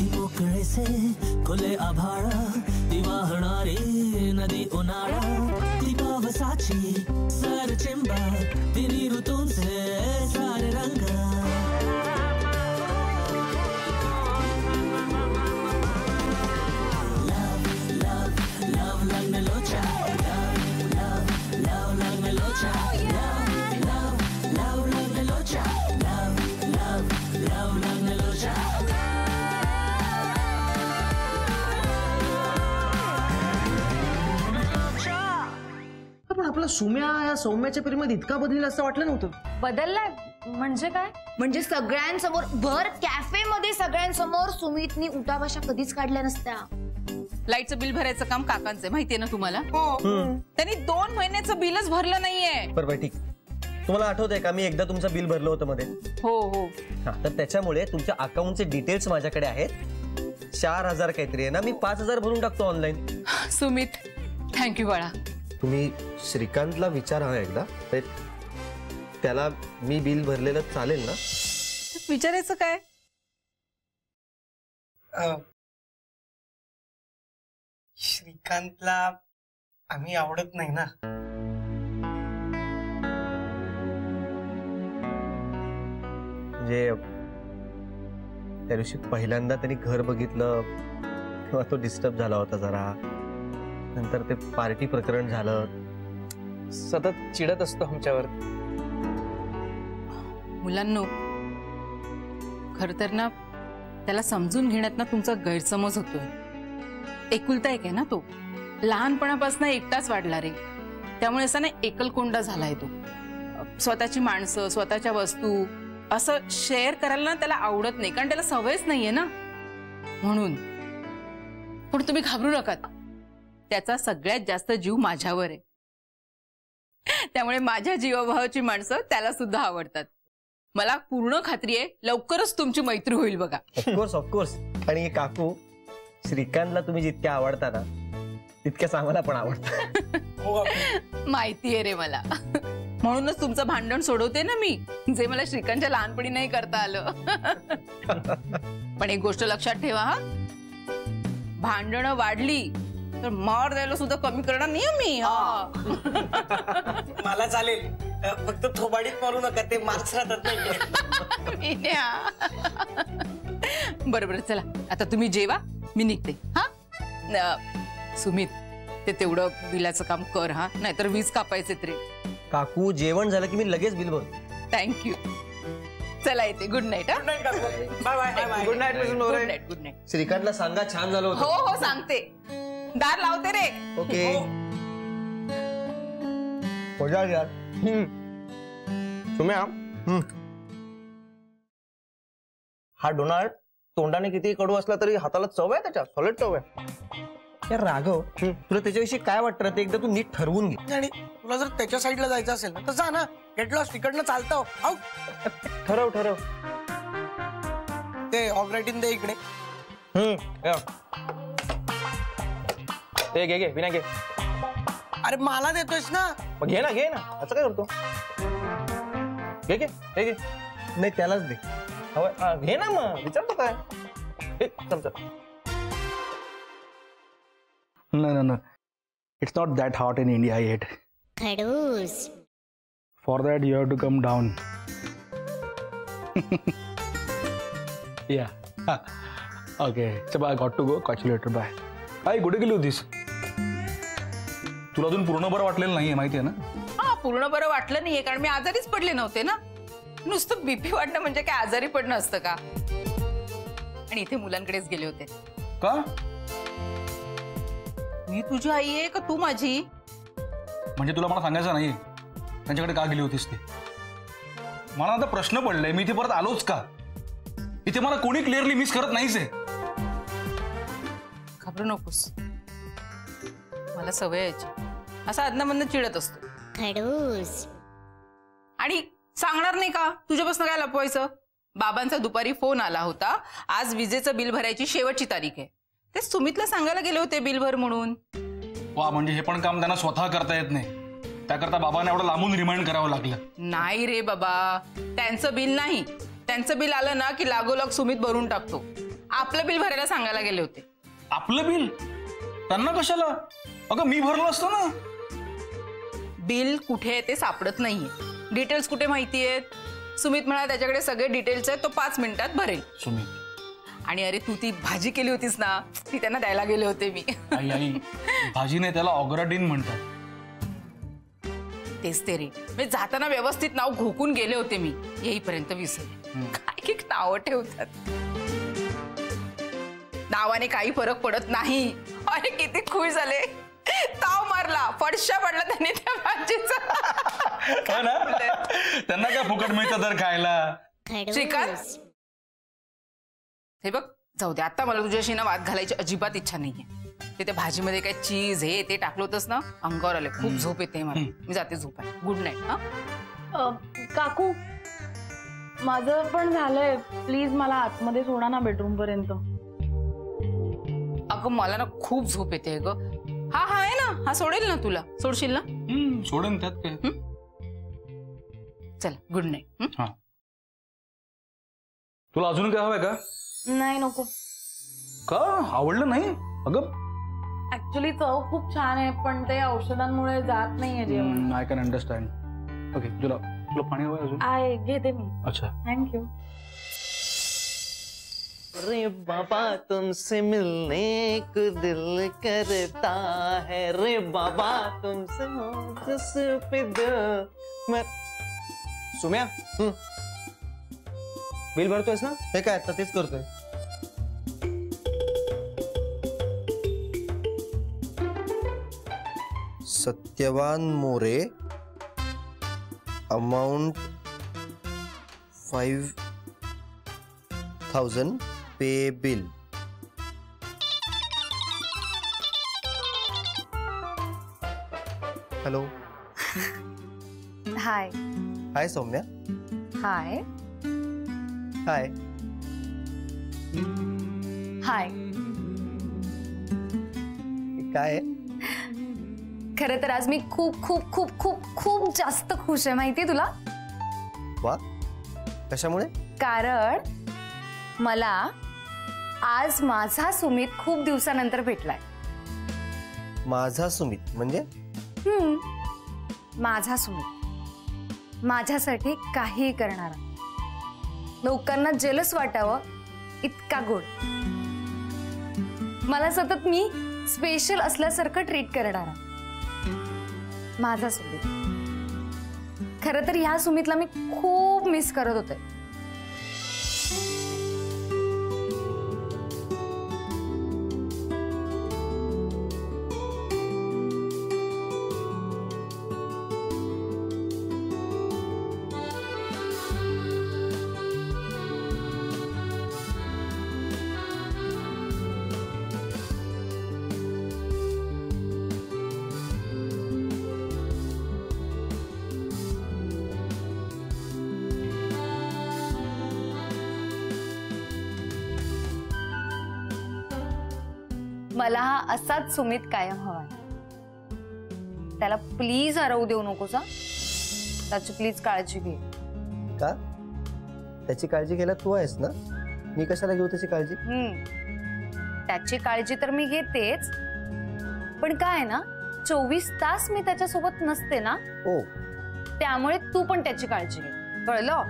मोकळे से खुले आभाळा ती वाहणारी नदी उन्हाळा ती पावसाची सर चिंबा तिन्ही ऋतूंचे सारे रंग आपला सुम्या या सौम्याच्या प्रेमात इतका बदलेला असं वाटलं नव्हतं. बदललाय म्हणजे काय? म्हणजे सगळ्यांसमोर भर कॅफे मध्ये सगळ्यांसमोर सुमितनी उठाभाषा कधीच काढल्या नसत्या. लाईटचं बिल भरायचं काम काकांचं माहितीये ना तुम्हाला? त्यांनी 2 महिन्याचं बिलच भरलं नाहीये. बरं ठीक. तुम्हाला आठवतंय का मी एकदा तुमचं बिल भरलं होतं मध्ये? हो हो. तर त्याच्यामुळे तुमच्या अकाउंटचे डिटेल्स माझ्याकडे आहेत. 4000 काहीतरी आहे ना, मी 5000 भरून टाकतो ऑनलाईन. सुमित थँक्यू बाळा. तुम्ही श्रीकांतला विचारा एकदा, त्याला मी बिल भरलेलं चालेल ना? विचारायचं काय? श्रीकांतला आम्ही आवडत नाही ना. म्हणजे त्या दिवशी पहिल्यांदा त्यांनी घर बघितलं तेव्हा तो डिस्टर्ब झाला होता जरा. नंतर ते पार्टी प्रकरण झालं. सतत चिडत असतो आमच्यावर. मुलांनो, खर तर ना त्याला समजून घेण्यात ना तुमचा गैरसमज होतोय. एकुलता एक आहे ना तो. लहानपणापासून एकटाच वाढला रे. त्यामुळे असा ना एकलकोंडा झालाय तो. स्वतःची माणसं, स्वतःच्या वस्तू असं शेअर करायला ना त्याला आवडत नाही, कारण त्याला सवयच नाहीये ना. म्हणून पण तुम्ही घाबरू नका. त्याचा सगळ्यात जास्त जीव माझ्यावर आहे. त्यामुळे माझ्या जीवाभावाची माणसं त्याला सुद्धा आवडतात. मला पूर्ण खात्री आहे लवकरच तुमची मैत्री होईल बघा. Of course of course. आणि काकू, श्रीकांतला तुम्ही जितक्या आवडता ना तितक्याच आम्हाला पण आवडतं. माहिती आहे रे मला. म्हणूनच तुमचं भांडण सोडवते ना मी, जे मला श्रीकांतच्या लहानपणी नाही करता आलं. पण एक गोष्ट लक्षात ठेवा हा, भांडणं वाढली तर मार द्यायला सुद्धा कमी करणार नाही मी. मला चालेल, फक्त थोबाडीत मारू नका, ते मार्क्स राहतात नाही. बरोबर, चला आता तुम्ही जेवा, मी निघते. हा सुमित, ते तेवढं बिलाचं काम कर हा, नाहीतर वीज कापायचे तरी. काकू, जेवण झालं की मी लगेच बिल भरतो. थँक्यू. चला येते. Good night. Good night. Good night. Good night. श्रीकांतला सांगा छान झालं होतं. हो हो सांगते. दार लावते रे. ओके. मजा आली यार. सुम्या, हा डोनाल्ड तोंडाने किती कडू असला तरी हाताला चव आहे, त्याच्या सॉलिड चव आहे. यार राघव, तुला त्याच्याविषयी काय वाटतं ते एकदा तू नीट ठरवून घे. आणि तुला जर त्याच्या साईडला जायचं असेल ना तर जा ना. गेट लॉस्ट तिकडनं चालतं. ठरव ठरव. ते ऑपरेटिंग दे इकडे. ते घे घे विना घे. अरे मला देतोयस ना. मग घे ना घे ना, असं काय करतो. घे घे हे घे. नाही त्यालाच दे. घे ना, मग विचारतो काय. चल चल. No. It's not that hot in India yet. Khadus. For that, you have to come down. Yeah. Okay. So I got to go. Catch you later. Bye. काय कुठे गेली होतीस? तुला अजून पूर्ण बरं वाटलेलं नाहीये माहितीये ना? हा, पूर्ण बरं वाटलं नाहीये कारण मी आजारीच पडले नव्हते ना. नुसतं बीपी वाढणं म्हणजे काय आजारी पडणं असतं का? आणि इथे मुलांकडेच गेले होते. का? मी तुझी आई आहे का तू माझी? म्हणजे तुला मला सांगायचं नाही त्यांच्याकडे का गेली होतीस ते? मला आता प्रश्न पडलाय, मी इथे परत आलोच का? इथे मला कोणी क्लिअरली मिस करत नाहीच आहे. घाबरू नकोस, मला सवय यायची. असा अदनामधनं चिडत असतो. खडूस. आणि सांगणार नाही का तुझ्यापासून काय लपवायचं? बाबांचा दुपारी फोन आला होता, आज विजेचं बिल भरायची शेवटची तारीख आहे. ते सुमितला सांगायला गेले होते बिल भर म्हणून. वा, म्हणजे हे पण काम त्यांना स्वतः करता येत नाही, त्याकरता बाबांना एवढं लांबून रिमाइंड करावं लागलं. नाही रे बाबा, त्यांचं बिल नाही. त्यांचं बिल आलं ना की लागोलाग सुमित भरून टाकतो. आपलं बिल भरायला सांगायला गेले होते. आपलं बिल त्यांना कशाला? अगं मी भरलं असतं ना. बिल कुठे आहे ते सापडत नाहीये. डिटेल्स कुठे माहिती आहेत? सुमित म्हणाला त्याच्याकडे सगळे डिटेल्स आहेत, तो 5 मिनिटात भरेल. सुमित, आणि अरे तू ती भाजी केली होतीस ना, ती त्यांना द्यायला गेले होते मी. आई आई, भाजी नाही त्याला ऑग्राडीन म्हणतात. तेच ते रे, मी जाताना व्यवस्थित नाव घोकून गेले होते मी, येईपर्यंत विसरले. काय नावं ठेवतात, नावाने काही फरक पडत नाही. अरे किती खुश झाले, ताव मारला, फडशा पडला त्यांनी त्या भाजीचा. त्यांना काय फुकट मिळतं तर खायला. श्रीकांत, हे बघ जाऊ दे, आता मला तुझ्याशी ना वाद घालायची अजिबात इच्छा नाहीये. ते त्या भाजीमध्ये काय चीज हे ते टाकलं होतंस ना, अंगावर आले, खूप झोप येते मला. मी जाते झोपाय. Good night. हा काकू, माझं पण झालंय, प्लीज मला आतमध्ये सोडा ना बेडरूम पर्यंत. अगं मला ना खूप झोप येते ग. हा हा आहे ना, हा सोडेल ना तुला, सोडशील ना? सोडेन, त्यात काय. चल गुड नाईट. हा, तुला अजून काय हवंय का? नाही नको. का आवडलं नाही? अगं ऍक्च्युली चव खूप छान आहे, पण ते औषधांमुळे जात नाहीये जेवण. I can understand. ओके, तुला पाणी हवंय अजून? आहे, घेते मी. अच्छा, थँक्यू. रे बाबा तुमसे मिलने को दिल करता है, रे बाबा तुमसे पे दिल. सुम्या, बिल भरतोयस ना? हे काय आता तेच करतोय. सत्यवान मोरे, अमाउंट 5,000, पे बिल. हॅलो. हाय. हाय सौम्या. हाय. हाय. हाय. काय आहे? खरं तर आज मी खूप खूप खूप खूप खूप जास्त खुश आहे, माहितीये तुला? वा, कशामुळे? कारण मला आज माझा सुमित खूप दिवसानंतर भेटलाय. माझा सुमित म्हणजे? माझा सुमित, माझ्यासाठी काहीही करणारा, लोकांना जेलस वाटावं इतका गोड, मला सतत मी स्पेशल असल्यासारखं ट्रीट करणारा माझा सुमित. खरं तर ह्या सुमितला मी खूप मिस करत होते. मला हा असाच सुमित कायम हवा. त्याला प्लीज हरवू देऊ नकोस. त्याची प्लीज काळजी घे. का? त्याची काळजी घ्यायला तू आहेस ना, मी कशाला घेऊ त्याची काळजी? त्याची काळजी तर मी घेतेच, पण काय ना, 24 तास मी त्याच्यासोबत नसते ना. ओ, त्यामुळे तू पण त्याची काळजी घे, कळलं?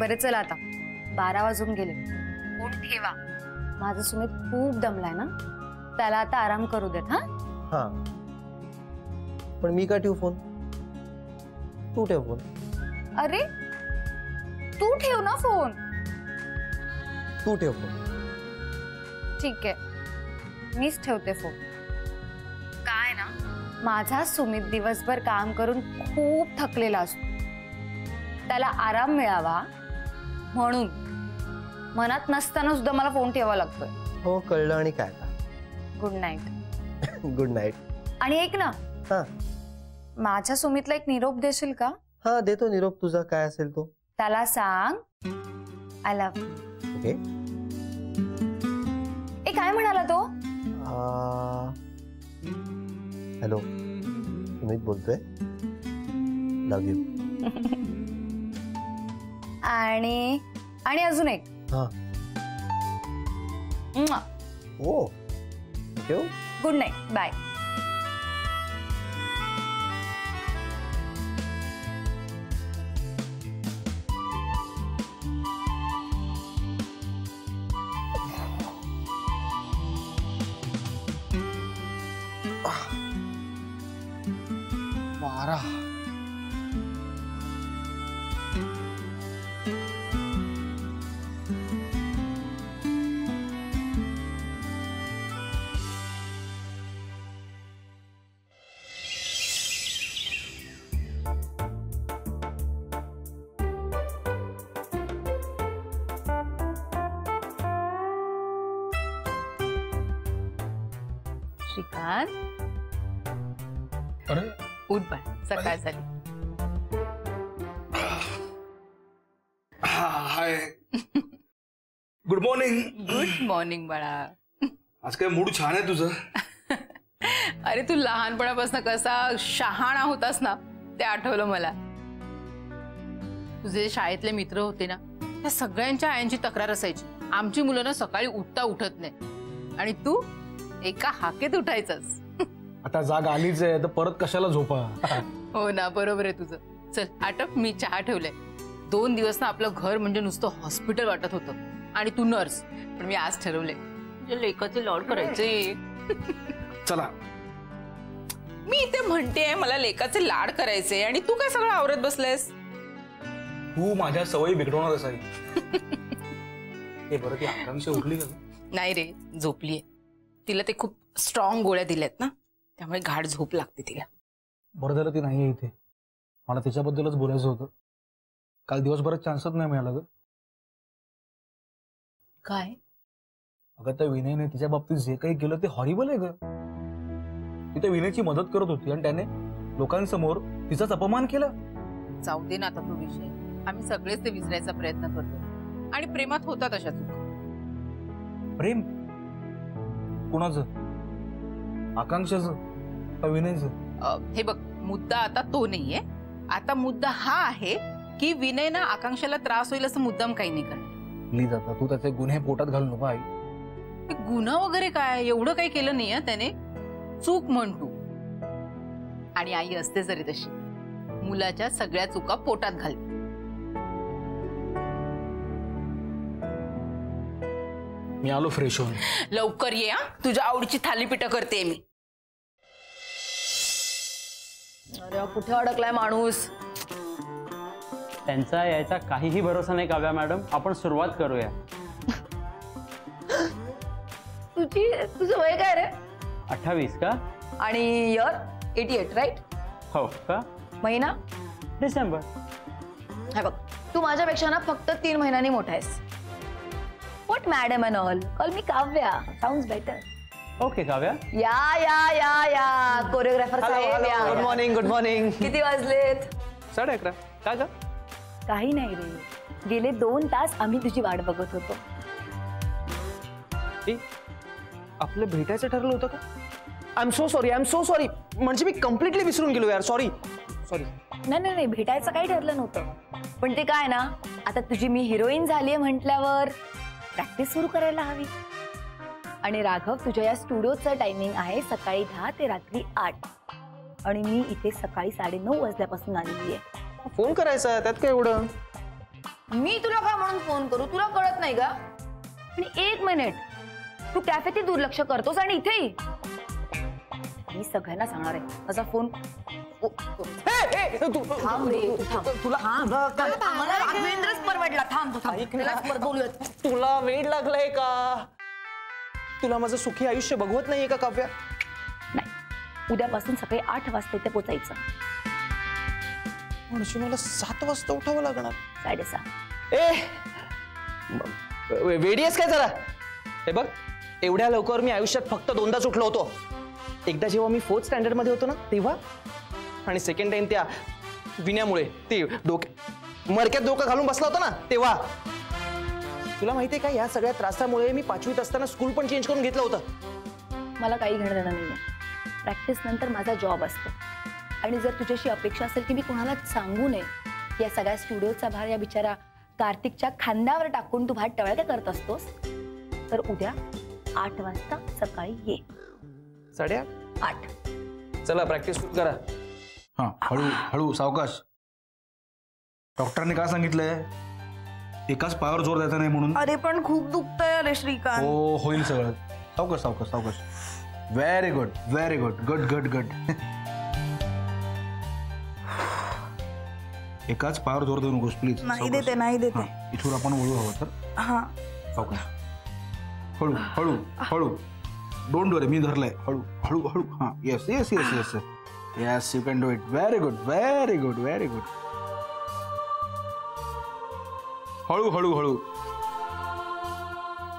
बरं चल, आता 12 वाजून गेले. फोन ठेवा. माझा सुमित खूप दमलाय ना, त्याला आता आराम करू देत. हा, पण मी का ठेवू फोन? तू ठेव फोन. अरे तू ठेव ना फोन. तू ठेव फोन. ठीक आहे, मीच ठेवते फोन. काय ना, माझा सुमित दिवसभर काम करून खूप थकलेला असतो. त्याला आराम मिळावा म्हणून मनात नसताना सुद्धा मला फोन ठेवावा लागतोय. हो, कळलं. आणि काय आता? Good night. Good night. आणि ऐक ना, हा, माझ्या सुमितला एक निरोप देशील का? हा, देतो निरोप. तुझा काय असेल तो. त्याला सांग आय लव्ह यू. ओके. ए, काय म्हणाला तो? हॅलो, सुमित बोलतोय. Love you. आणि अजून एक. हा, हो ठेव. Good night. बाय. वारा. श्रीकांत, अरे उठ बाळ, सकाळ झाली. Hi. Good morning. Good morning बाळा. आज काय मूड छान आहे तुझं. अरे तू लहानपणापासून कसा शहाणा होतास ना, ते आठवलं मला. तुझे शाळेतले मित्र होते ना, त्या सगळ्यांच्या आयांची तक्रार असायची, आमची मुलं ना सकाळी उठता उठत नाही, आणि तू एका हाकेत उठायचंस. आता जाग आलीच आहे तर परत कशाला झोपा. हो ना, बरोबर आहे तुझं. चल आटप, मी चहा ठेवलाय. 2 दिवस ना आपलं घर म्हणजे नुसतं हॉस्पिटल वाटत होतं, आणि तू नर्स. पण मी आज ठरवलंय म्हणजे लेकाचे लाड करायचे. चला. मी इथे म्हणते मला लेकाचे लाड करायचे, आणि तू काय सगळं आवरत बसलेस. तू माझ्या सवयी बिघडवणार असाई. हे बरं, ती आकांक्षा उठली का? नाही रे, झोपलीये. तिला ते खूप स्ट्रॉंग गोळ्या दिल्यात ना, त्यामुळे गाढ झोप लागते तिला. बरं झालं ती नाहीये इथे. मला तिच्याबद्दलच बोलायचं होतं. काल दिवसभरात चान्सच नाही मिळाला ग. काय? अगं त्या विनयने तिच्या बाबतीत जे काही केलं ते हॉरिबल आहे ग. ती त्या विनयची मदत करत होती आणि त्याने लोकांसमोर तिचाच अपमान केला. जाऊ दे ना आता तो विषय. आम्ही सगळेच ते विसरायचा प्रयत्न करतो, आणि प्रेमात होतात अशा चुका. प्रेम कुणाचं? आकांक्षाचं का विनयचं? हे बघ, मुद्दा आता तो नाहीये. आता मुद्दा हा आहे की विनय ना आकांक्षाला त्रास होईल असं मुद्दाम काही नाही करणार. प्लीज आता तू त्याचे गुन्हे पोटात घालू नको आई. गुन्हा वगैरे काय, एवढं काही केलं नाहीये त्याने. चूक म्हण तू. आणि आई असते जरी तशी, मुलाच्या सगळ्या चुका पोटात घालते. मी आलो फ्रेश होऊन. लवकर ये हा, तुझ्या आवडीची थालीपीठं करते मी. अरे कुठे अडकलाय माणूस. त्यांचा यायचा काहीही भरोसा नाही काव्या मॅडम. आपण सुरुवात करूया. तुझं वय काय रे? 28 का? आणि इयर 88 राईट? हो का? महिना? डिसेंबर. हे बघ, तू माझ्यापेक्षा ना फक्त 3 महिन्यांनी मोठा आहेस. What madam and all, call me Kavya, sounds better. Okay Kavya. या या या या कोरिओग्राफर साहेब या. Good morning. Good morning. किती वाजलेत? 11:30. का ग? काही नाही रे, गेले 2 तास आम्ही तुझी वाट बघत होतो. आपलं भेटायचं ठरलं होतं का? I am so sorry. म्हणजे मी कम्प्लिटली विसरून गेलो यार. सॉरी. नाही, भेटायचं काही ठरलं नव्हतं. पण ते काय ना, आता तुझी मी हिरोईन झालीये म्हटल्यावर प्रॅक्टिस सुरू करायला हवी. आणि राघव, तुझ्या या स्टुडिओचं टायमिंग आहे सकाळी 10 ते रात्री 8, आणि मी इथे सकाळी 9:30 वाजल्यापासून आलेली आहे. फोन करायचा, त्यात काय एवढं? मी तुला का म्हणून फोन करू, तुला कळत नाही का? आणि 1 मिनिट, तू कॅफेत दुर्लक्ष करतोस आणि इथेही. मी सगळ्यांना सांगणार आहे माझा फोन. थांब रे, राघवेंद्रच परवडला. तुला वेळ लागलाय का? तुला माझं सुखी आयुष्य बघवत नाहीये का काव्या? नाही, उद्यापासून सकाळी 8 वाजता इथे पोचायचं. म्हणजे मला 7 वाजता उठावं लागणार. 6:30. वेडीएस काय जरा? हे बघ, एवढ्या लवकर मी आयुष्यात फक्त 2दाच उठलो होतो. एकदा जेव्हा मी 4th स्टँडर्ड मध्ये होतो ना तेव्हा, आणि सेकंड टाइम त्या विण्यामुळे ते मरक्यात डोकं घालून बसला होता ना तेव्हा. तुला माहितीये का, या सगळ्या त्रासामुळे मी 5वीत असताना स्कूल पण चेंज करून घेतलं होतं. मला काही घेणं देणं नाहीये. प्रॅक्टिस नंतर माझा जॉब असतो, आणि जर तुझ्याशी अपेक्षा असेल की मी कोणाला सांगू नये, या सगळ्या स्टुडिओचा भार या बिचारा कार्तिकच्या खांद्यावर टाकून तू भात टवळक्या करत असतोस, तर उद्या 8 वाजता सकाळी ये. 8:30. चला प्रॅक्टिस सुरू करा. हा, हळू हळू सावकाश. डॉक्टरने काय सांगितलंय? एकाच पायावर जोर द्यायचा नाही म्हणून. अरे पण खूप दुखतंय अरे श्रीकांत. हो, होईल सगळं. सावकाश सावकाश सावकाश. Very good very good. Good good good. एकाच पायावर जोर देऊ नकोस प्लीज. नाही देते नाही देते. इथून आपण वळू हवं तर. हा सावकाश. हळू हळू हळू. डोंट वरी, मी धरलंय. हळू हळू हळू. हा, yes yes yes yes yes, you can do it. Very good very good very good. हळू हळू हळू.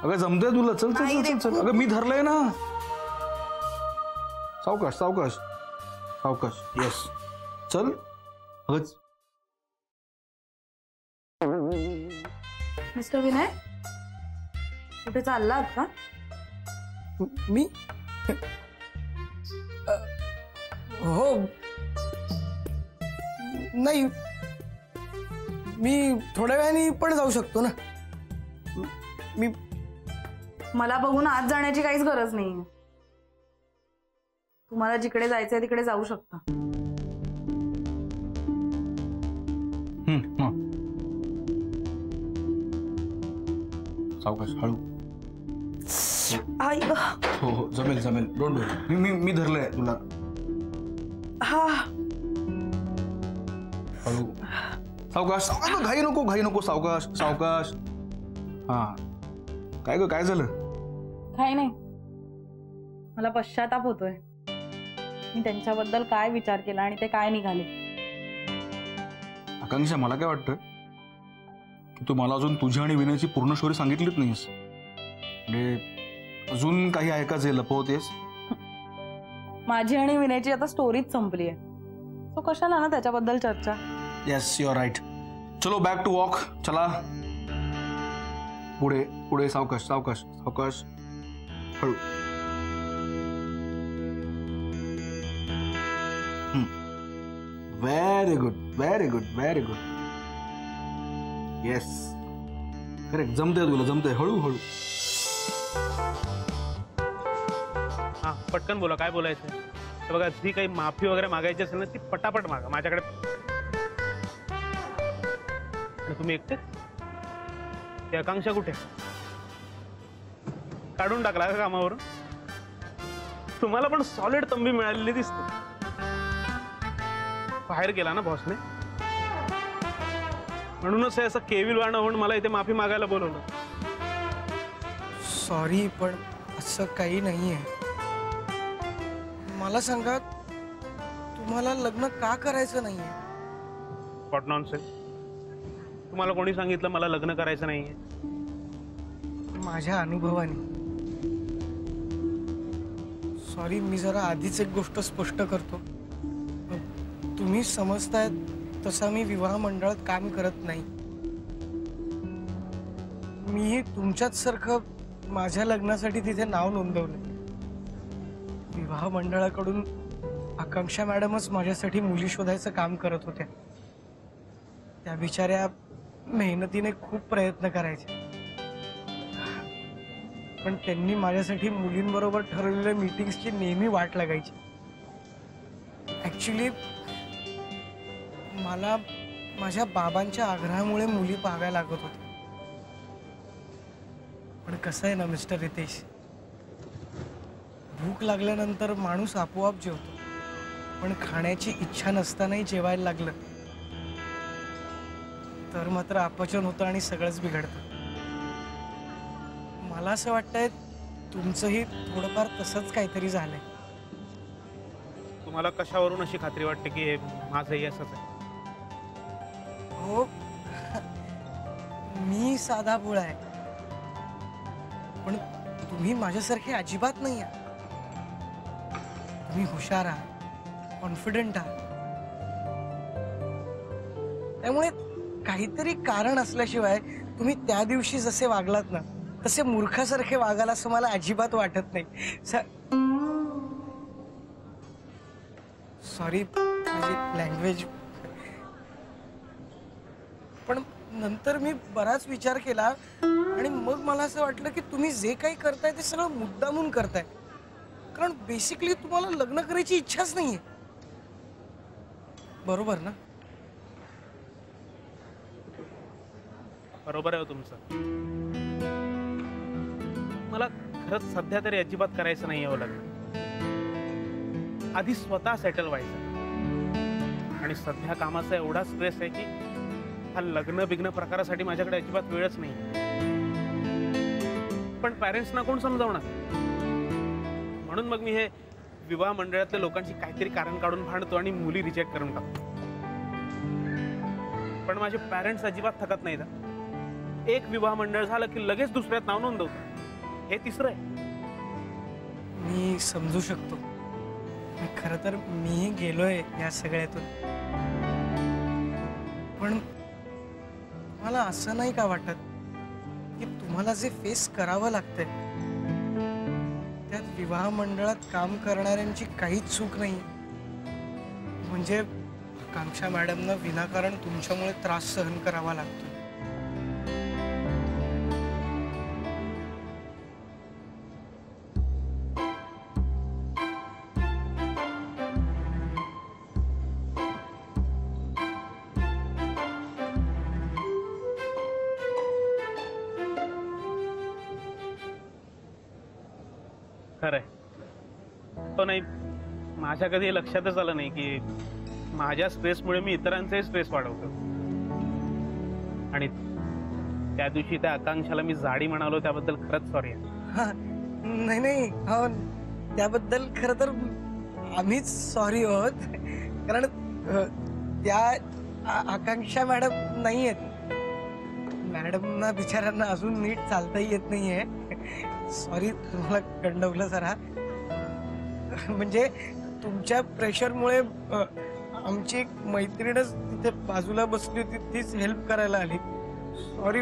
अगं जमतंय तुला. चल चल चल चल. अगं मी धरलंय ना. सावकाश सावकाश सावकाश. येस चल. अगं मिस्टर विनय, कुठे चाललात का? मी हो नाही, मी थोड्या वेळाने पण जाऊ शकतो ना. मी मला बघून आत जाण्याची काहीच गरज नाही. तुम्हाला जिकडे जायचंय तिकडे जाऊ शकता. सावकाश हळू. आई हो हो जमेल जमेल. डोंट वरी, मी धरलंय तुला. हा हळू सावकाश सावकाश. घाई नको घाई नको. सावकाश सावकाश. हा काय ग काय झालं? काही नाही. मला पश्चाताप होतोय. मी त्यांच्याबद्दल काय विचार केला आणि ते काय निघाले. आकांक्षा, मला काय वाटतं की तू मला अजून तुझी आणि विनयची पूर्ण स्टोरी सांगितलीच नाहीस. म्हणजे अजून काही ऐकायचे लपवतेस. माझी आणि विनयची आता स्टोरीच संपली आहे. तो कशाला ना त्याच्याबद्दल चर्चा. Yes you are right. चलो बॅक टू वॉक. चला पुढे पुढे. सावकाश सावकाश सावकाश. हळू. Very good very good very good. Yes correct. जमतंय तुला जमतंय. हळू हळू. हा पटकन बोला, काय बोलायचं. तर बघा, जी काही माफी वगैरे मागायची असेल ना ती पटापट मागा माझ्याकडे. तुम्ही एकटेच? ती आकांक्षा कुठे? काढून टाकला का कामावरून? तुम्हाला पण सॉलिड तंबी मिळालेली दिसते. बाहेर गेला ना बॉसने, म्हणूनच हे असं केविलवाणं होऊन मला इथे माफी मागायला बोलवलं. सॉरी, पण असं काही नाहीये. मला सांगा, तुम्हाला लग्न का करायचं नाहीये? What nonsense. तुम्हाला कोणी सांगितलं मला लग्न करायचं नाहीये? माझ्या अनुभवाने. सॉरी, मी जरा आधीच एक गोष्ट स्पष्ट करतो. तुम्ही समजताय तसा मी विवाह मंडळात काम करत नाही. मीही तुमच्याच सारखं माझ्या लग्नासाठी तिथे नाव नोंदवलं. विवाह मंडळाकडून आकांक्षा मॅडमच माझ्यासाठी मुली शोधायचं काम करत होत्या. त्या बिचाऱ्या मेहनतीने खूप प्रयत्न करायचे, पण त्यांनी माझ्यासाठी मुलींबरोबर ठरवलेल्या मीटिंग्सची नेहमी वाट लागायची. ऍक्च्युली मला माझ्या बाबांच्या आग्रहामुळे मुली पाहाव्या लागत होत्या. पण कसं आहे ना मिस्टर रितेश, भूक लागल्यानंतर माणूस आपोआप जेवतो, पण खाण्याची इच्छा नसतानाही जेवायला लागलं तर मात्र अपचन होतं आणि सगळंच बिघडतं. मला असं वाटतंय तुमचंही थोडंफार तसंच काहीतरी झालंय. तुम्हाला कशावरून अशी खात्री वाटते की माझंही असंच आहे? हो, मी साधा भोळा आहे, पण तुम्ही माझ्यासारखे अजिबात नाही आहात. तुम्ही हुशार आहात, कॉन्फिडंट आहात. त्यामुळे काहीतरी कारण असल्याशिवाय तुम्ही त्या दिवशी जसे वागलात ना तसे मूर्खासारखे वागाल असं मला अजिबात वाटत नाही. सॉरी माझी लँग्वेज. पण नंतर मी बराच विचार केला आणि मग मला असं वाटलं की तुम्ही जे काही करताय ते सगळं मुद्दामून करताय, कारण बेसिकली तुम्हाला लग्न करायची इच्छाच नाहीये. बरोबर ना? बरोबर आहे तुमचं. मला खरंच सध्या तरी अजिबात करायचं नाही आहे लग्न. आधी स्वतः सेटल व्हायचं. आणि सध्या कामाचा एवढा स्ट्रेस आहे की हा लग्न बिग्न प्रकारासाठी माझ्याकडे अजिबात वेळच नाही. पण पॅरेंट्सना कोण समजावणार? म्हणून मग मी हे विवाह मंडळातल्या लोकांची काहीतरी कारण काढून भांडतो आणि मुली रिजेक्ट करून टाकतो. पण माझे पॅरेंट्स अजिबात थकत नाहीत. एक विवाह मंडळ झालं की लगेच दुसऱ्यात नाव नोंदवतं. हे तिसरं आहे. मी समजू शकतो. खरं तर मी गेलोय या सगळ्यातून. पण मला असं नाही का वाटत की तुम्हाला जे फेस करावं लागतंय त्यात विवाह मंडळात काम करणाऱ्यांची काहीच चूक नाही. म्हणजे आकांक्षा मॅडमना विनाकारण तुमच्यामुळे त्रास सहन करावा लागतो. खरंय. तो नाही, माझ्या कधी लक्षातच आलं नाही की माझ्या स्ट्रेसमुळे मी इतरांचाही स्ट्रेस वाढवतो. आणि त्या दिवशी त्या आकांक्षाला मी जाडी म्हणालो त्याबद्दल खरंच सॉरी. नाही नाही, त्याबद्दल खरं तर आम्हीच सॉरी आहोत. कारण त्या आकांक्षा मॅडम नाही आहेत. मॅडमना बिचाऱ्यांना अजून नीट चालताही येत नाहीये. सॉरी, तुम्हाला गंडवलं जरा. म्हणजे तुमच्या प्रेशरमुळे आमची एक मैत्रीणच तिथे बाजूला बसली होती, तीच हेल्प करायला आली. Sorry.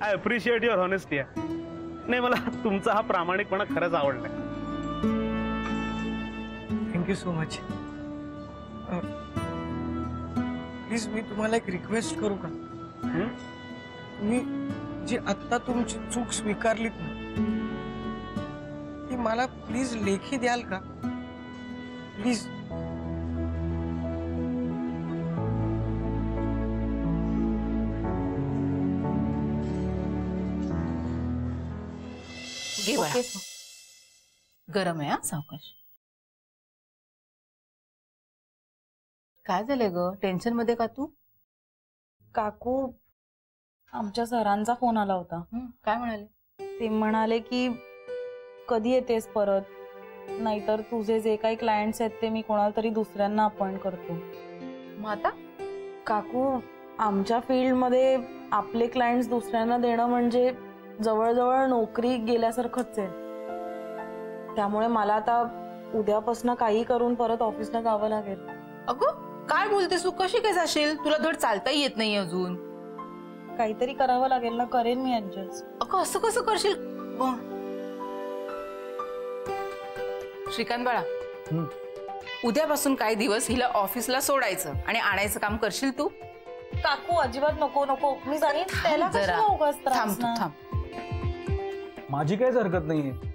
I appreciate your honesty. नाही, मला तुमचा हा प्रामाणिकपणा खरंच आवडलाय. Thank you so much. प्लीज मी तुम्हाला एक रिक्वेस्ट करू का? तुम्ही जी आत्ता तुमची चूक स्वीकारलीत ना, ती मला प्लीज लेखी द्याल का? प्लीज. घे बाळा. गरम आहे हा, सावकाश. काय झालंय ग? टेन्शन मध्ये का तू? काकू, आमच्या सरांचा फोन आला होता. काय म्हणाले? ते म्हणाले की कधी येतेस परत, नाहीतर तुझे जे काही क्लायंट्स आहेत ते मी कोणाला तरी दुसऱ्यांना अपॉइंट करतो. मग आता? काकू, आमच्या फील्डमध्ये आपले क्लायंट्स दुसऱ्यांना देणं म्हणजे जवळजवळ नोकरी गेल्यासारखंच आहे. त्यामुळे मला आता उद्यापासून काही करून परत ऑफिसला जावं लागेल. अगं काय बोलतेस तू? कशी काय जाशील? तुला धड चालताही येत नाही अजून. काहीतरी करावं लागेल ना, करेन मी ऍडजस्ट. अगं असं कसं करशील? श्रीकांत बाळा, उद्यापासून काही दिवस हिला ऑफिसला सोडायचं आणि आणायचं काम करशील तू? काकू अजिबात नको नको, मी जाणीन. त्याला जरा कशाला उगाच त्रास थांब, तू ना. थांब. माझी काहीच हरकत नाहीये.